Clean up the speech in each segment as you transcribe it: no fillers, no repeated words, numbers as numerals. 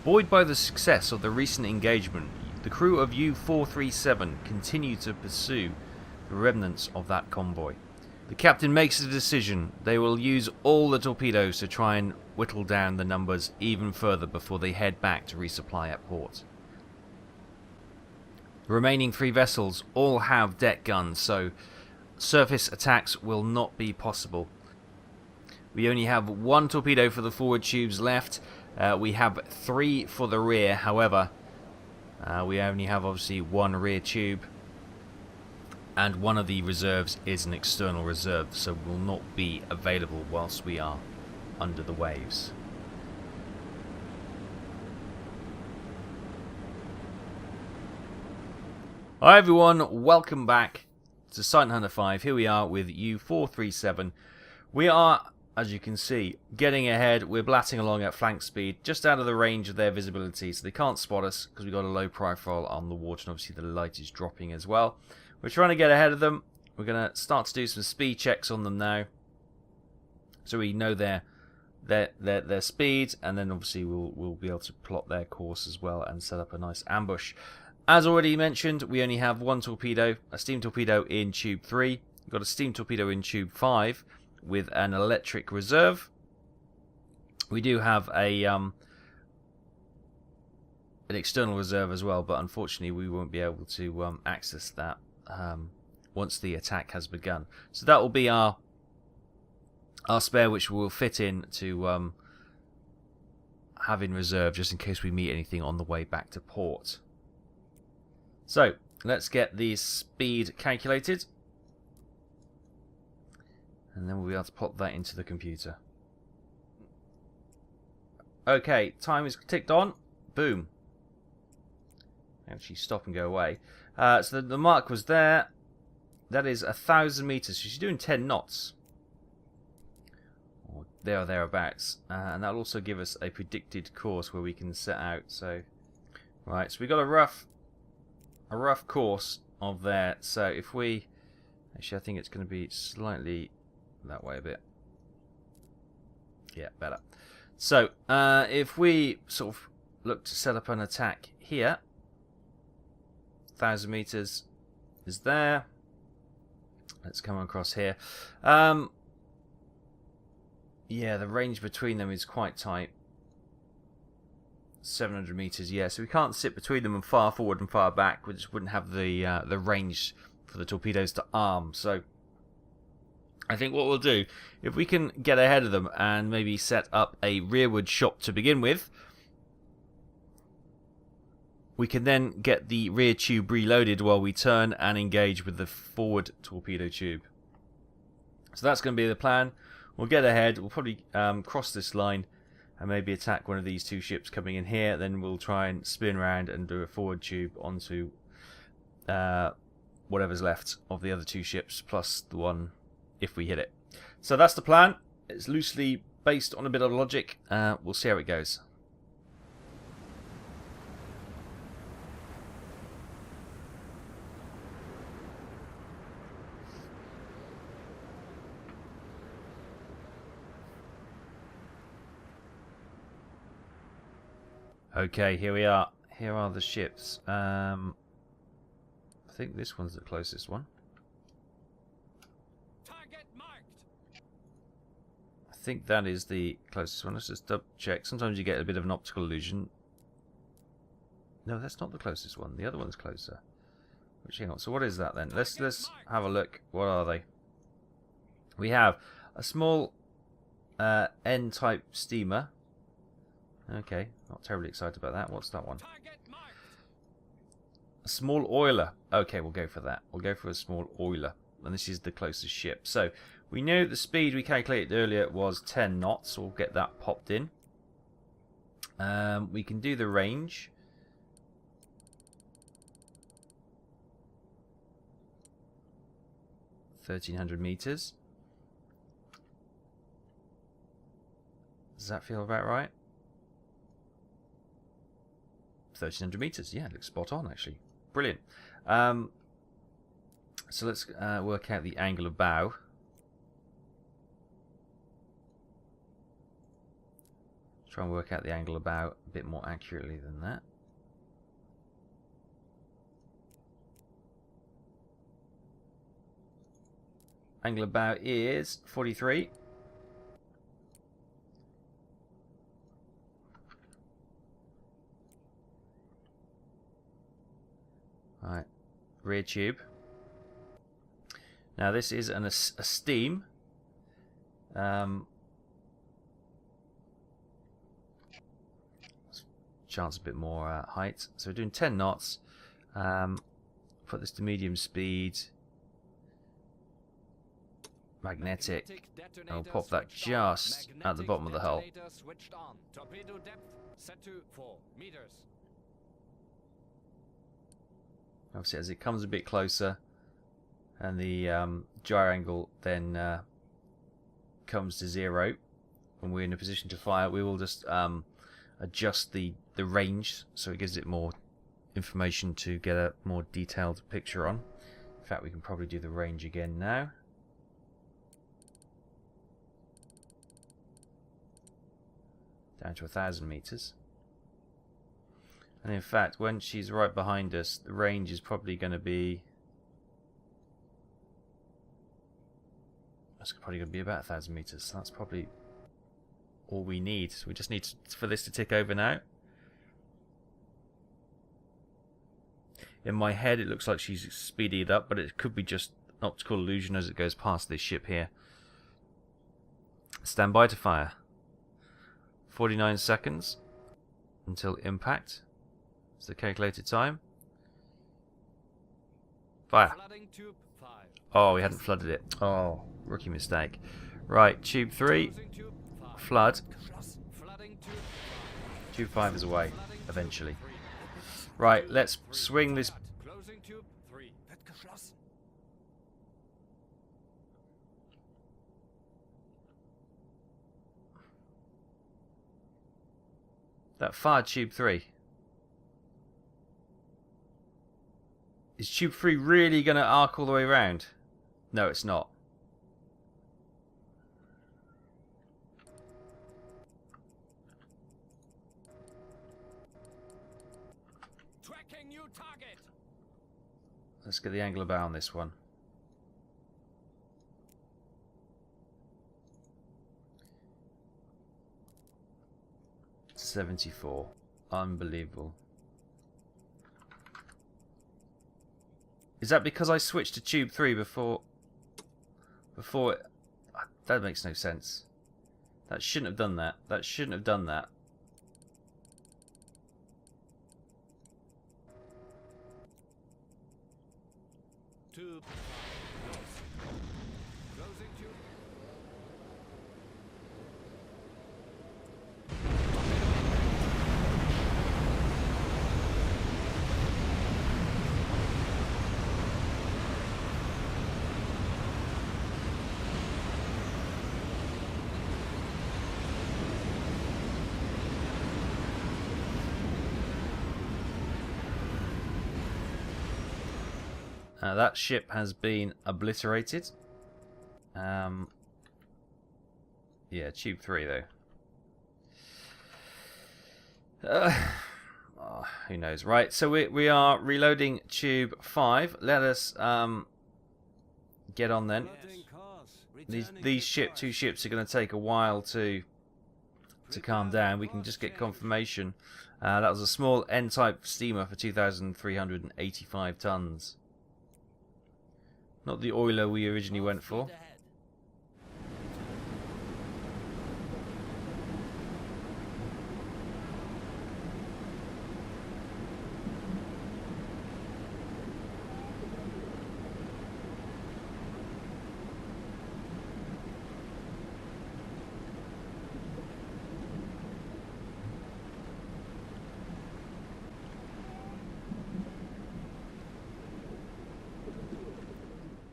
Buoyed by the success of the recent engagement, the crew of U-473 continue to pursue the remnants of that convoy. The captain makes a decision. They will use all the torpedoes to try and whittle down the numbers even further before they head back to resupply at port. The remaining 3 vessels all have deck guns, so surface attacks will not be possible. We only have 1 torpedo for the forward tubes left. We have 3 for the rear. However, we only have obviously 1 rear tube, and one of the reserves is an external reserve, so will not be available whilst we are under the waves. Hi everyone, welcome back to Sight Hunter 5. Here we are with U-473. We are, as you can see, getting ahead. We're blatting along at flank speed, just out of the range of their visibility, so they can't spot us because we've got a low profile on the water, and obviously the light is dropping as well. We're trying to get ahead of them. We're going to start to do some speed checks on them now, so we know their speed, and then obviously we'll be able to plot their course as well and set up a nice ambush. As already mentioned, we only have 1 torpedo, a steam torpedo in tube 3. We've got a steam torpedo in tube 5 with an electric reserve. We do have an external reserve as well, but unfortunately we won't be able to access that once the attack has begun. So that will be our spare, which will fit in to have in reserve just in case we meet anything on the way back to port. So let's get the speed calculated, and then we'll be able to pop that into the computer. Okay, time is ticked on. Boom. Actually stop and go away. So the mark was there. That is 1,000 meters. So she's doing 10 knots. Or there or thereabouts. And that'll also give us a predicted course where we can set out. So, right, so we got a rough course of there. So if we... Actually, I think it's going to be slightly that way a bit. Yeah, better. So, if we sort of look to set up an attack here, 1,000 meters is there. Let's come across here. Yeah, the range between them is quite tight. 700 meters, yeah. So we can't sit between them and far forward and far back. We just wouldn't have the range for the torpedoes to arm. So I think what we'll do, if we can get ahead of them and maybe set up a rearward shot to begin with, we can then get the rear tube reloaded while we turn and engage with the forward torpedo tube. So that's going to be the plan. We'll get ahead, we'll probably cross this line and maybe attack one of these 2 ships coming in here. Then we'll try and spin around and do a forward tube onto whatever's left of the other 2 ships, plus the one if we hit it. So that's the plan. It's loosely based on a bit of logic. We'll see how it goes. Okay, here we are. Here are the ships. I think this one's the closest one. Target marked. I think that is the closest one. Let's just double check. Sometimes you get a bit of an optical illusion. No, that's not the closest one. The other one's closer. Which, hang on. So what is that then? Let's have a look. What are they? We have a small N-type steamer. Okay, not terribly excited about that. What's that one? A small oiler. Okay, we'll go for that. We'll go for a small oiler. And this is the closest ship. So, we know the speed we calculated earlier was 10 knots. So we'll get that popped in. We can do the range. $1,300 meters. Does that feel about right? 1,300 meters. Yeah, it looks spot on actually. Brilliant. So let's work out the angle of bow. Try and work out the angle about a bit more accurately than that. Angle about is 43. Alright, rear tube. Now this is a steam. Chance a bit more height. So we're doing 10 knots. Put this to medium speed. Magnetic. And we'll pop that just at the bottom of the hull. Obviously, as it comes a bit closer, and the gyro angle then comes to 0, when we're in a position to fire, we will just adjust the range so it gives it more information to get a more detailed picture on. In fact, we can probably do the range again now. Down to 1,000 meters. And in fact, when she's right behind us, the range is probably going to be... That's probably going to be about 1,000 meters. So that's probably all we need. We just need for this to tick over now. In my head, it looks like she's speeding it up, but it could be just an optical illusion as it goes past this ship here. Stand by to fire. 49 seconds until impact. It's the calculated time. Fire. Oh, we hadn't flooded it. Oh, rookie mistake. Right, tube 3. Flood. Tube 5 is away, eventually. Right, let's swing this. That fired tube 3. Is tube 3 really going to arc all the way around? No, it's not. Tracking new target. Let's get the angle about on this one. .74. Unbelievable. Is that because I switched to tube 3 before it... That makes no sense. That shouldn't have done that. That shouldn't have done that. Tube. Closing tube. That ship has been obliterated. Yeah, tube 3 though. Oh, who knows? Right, so we are reloading tube 5. Let us get on then. These two ships are going to take a while to calm down. We can just get confirmation. That was a small N-type steamer for 2,385 tons. Not the oiler we originally went for.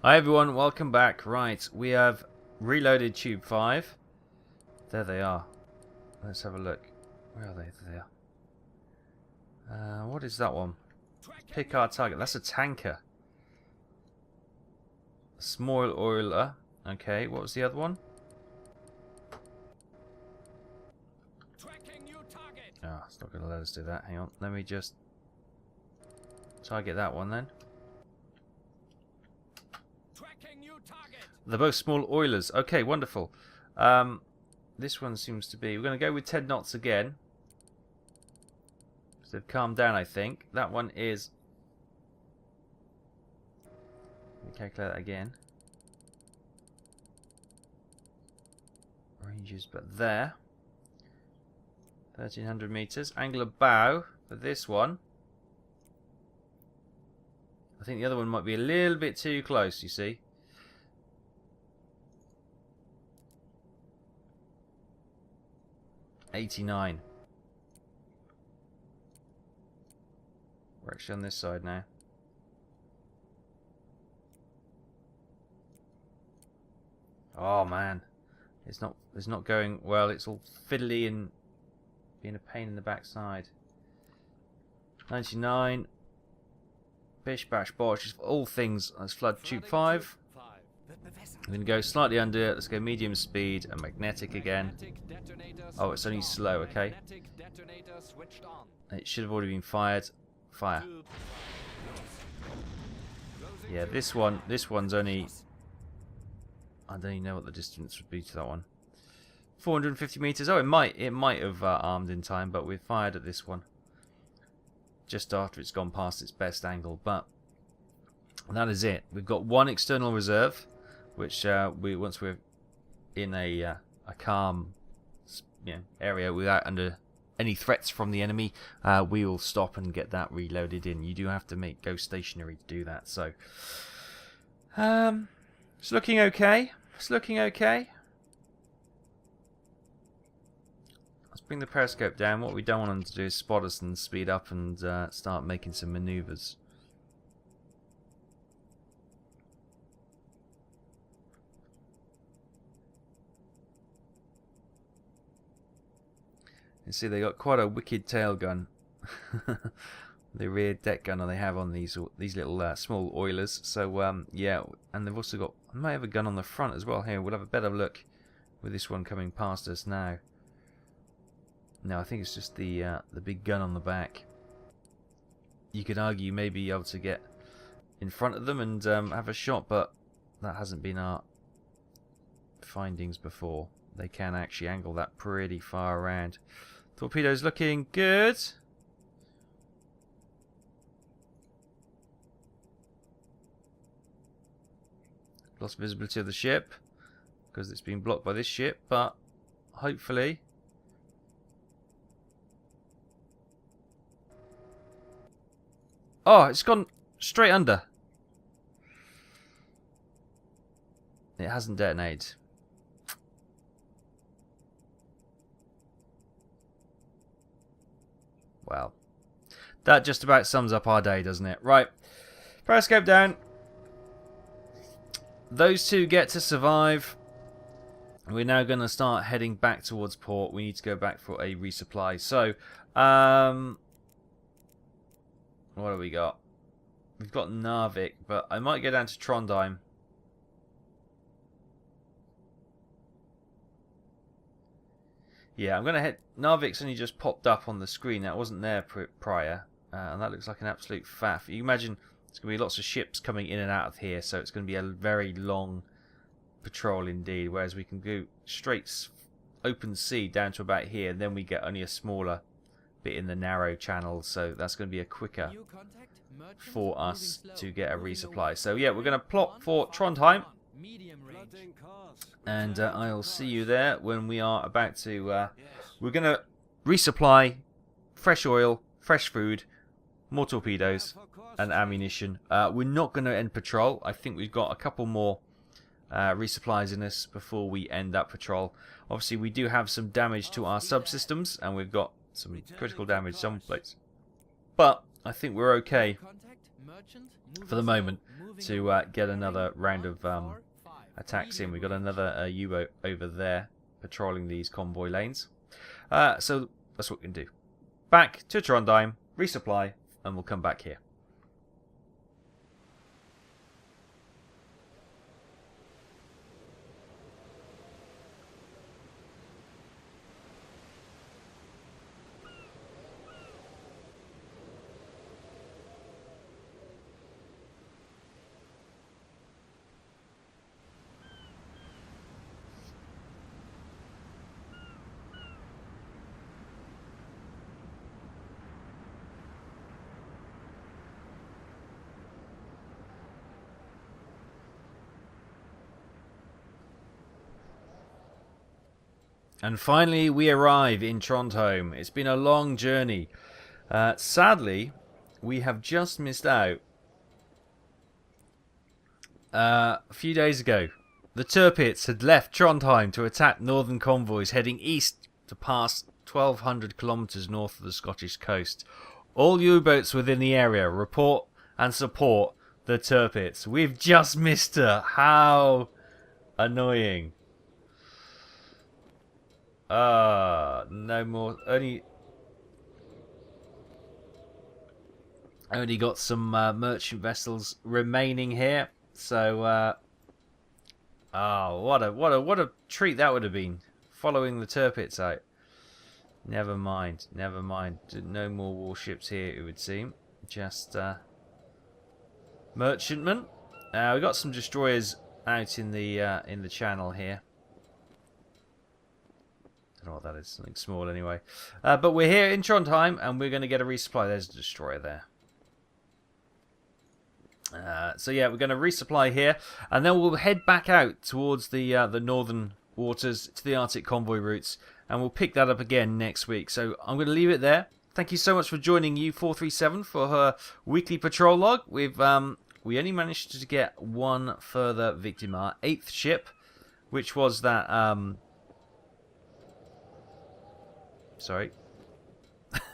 Hi everyone, welcome back. Right, we have reloaded tube 5. There they are. Let's have a look. Where are they? There they are. What is that one? Pick our target. That's a tanker. A small oiler. Okay, what was the other one? Ah, it's not going to let us do that. Hang on. Let me just target that one then. They're both small oilers. Okay, wonderful. This one seems to be... We're going to go with 10 knots again. So they've calmed down, I think. That one is... Let me calculate that again. Ranges, but there. 1,300 meters. Angle of bow for this one. I think the other one might be a little bit too close, you see. $89. We're actually on this side now. Oh man, it's not going well. It's all fiddly and being a pain in the backside. 99. Bish bash bosh. Just all things. Let's flood tube 5. I'm going to go slightly under. Let's go medium speed and magnetic again. Oh, it's only slow. Okay. It should have already been fired. Fire. Yeah, this one's only... I don't even know what the distance would be to that one. 450 meters. Oh, it might have armed in time, but we've fired at this one just after it's gone past its best angle. But that is it. We've got one external reserve, which once we're in a calm, area without under any threats from the enemy, we will stop and get that reloaded in. You do have to go stationary to do that. So, it's looking okay. It's looking okay. Let's bring the periscope down. What we don't want them to do is spot us and speed up and start making some maneuvers. You see they got quite a wicked tail gun. The rear deck gunner they have on these little small oilers. So yeah, and they've also got... I might have a gun on the front as well. Here, we'll have a better look with this one coming past us now. No, I think it's just the big gun on the back. You could argue you may be able to get in front of them and have a shot, but that hasn't been our findings before. They can actually angle that pretty far around. Torpedoes looking good. Lost visibility of the ship because it's been blocked by this ship, but hopefully... Oh, it's gone straight under. It hasn't detonated. Well, that just about sums up our day, doesn't it? Right, periscope down. Those two get to survive. We're now going to start heading back towards port. We need to go back for a resupply. So, what have we got? We've got Narvik, but I might go down to Trondheim. Yeah, I'm going to head... Narvik's only just popped up on the screen. That wasn't there prior. And that looks like an absolute faff. You imagine there's going to be lots of ships coming in and out of here, so it's going to be a very long patrol indeed. Whereas we can go straight open sea down to about here, and then we get only a smaller bit in the narrow channel. So that's going to be a quicker for us to get a resupply. So yeah, we're going to plot for Trondheim. And I'll see you there when we are about to... we're going to resupply fresh oil, fresh food, more torpedoes and ammunition. We're not going to end patrol. I think we've got a couple more resupplies in us before we end that patrol. Obviously, we do have some damage to our subsystems, and we've got some critical damage someplace. But I think we're okay for the moment to get another round of attacks in. We've got another U-boat over there patrolling these convoy lanes. So that's what we can do. Back to Trondheim, resupply, and we'll come back here. And finally we arrive in Trondheim. It's been a long journey. Sadly, we have just missed out. A few days ago, the Tirpitz had left Trondheim to attack northern convoys heading east to pass 1,200 kilometres north of the Scottish coast. All U-boats within the area report and support the Tirpitz. We've just missed her. How annoying. No more. Only got some merchant vessels remaining here. So, what a treat that would have been, following the Tirpitz out. Never mind. No more warships here, it would seem. Just merchantmen. We got some destroyers out in the channel here. I don't know what that is. Something small anyway. But we're here in Trondheim, and we're going to get a resupply. There's a destroyer there. So yeah, we're going to resupply here, and then we'll head back out towards the northern waters to the Arctic convoy routes, and we'll pick that up again next week. So I'm going to leave it there. Thank you so much for joining U-437 for her weekly patrol log. We only managed to get one further victim, our 8th ship, which was that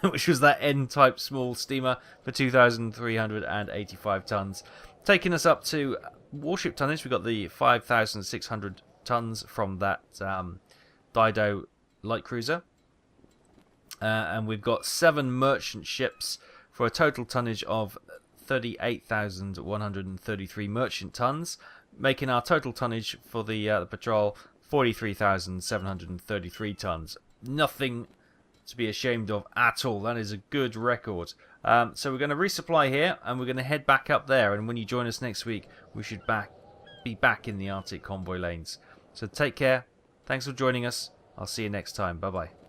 which was that N-type small steamer for 2,385 tons. Taking us up to warship tonnage, we got the 5,600 tons from that Dido light cruiser. And we've got 7 merchant ships for a total tonnage of 38,133 merchant tons, making our total tonnage for the patrol 43,733 tons. Nothing to be ashamed of at all. That is a good record. So we're going to resupply here, and we're going to head back up there, and when you join us next week, we should be back in the Arctic convoy lanes. So take care. Thanks for joining us. I'll see you next time. Bye bye.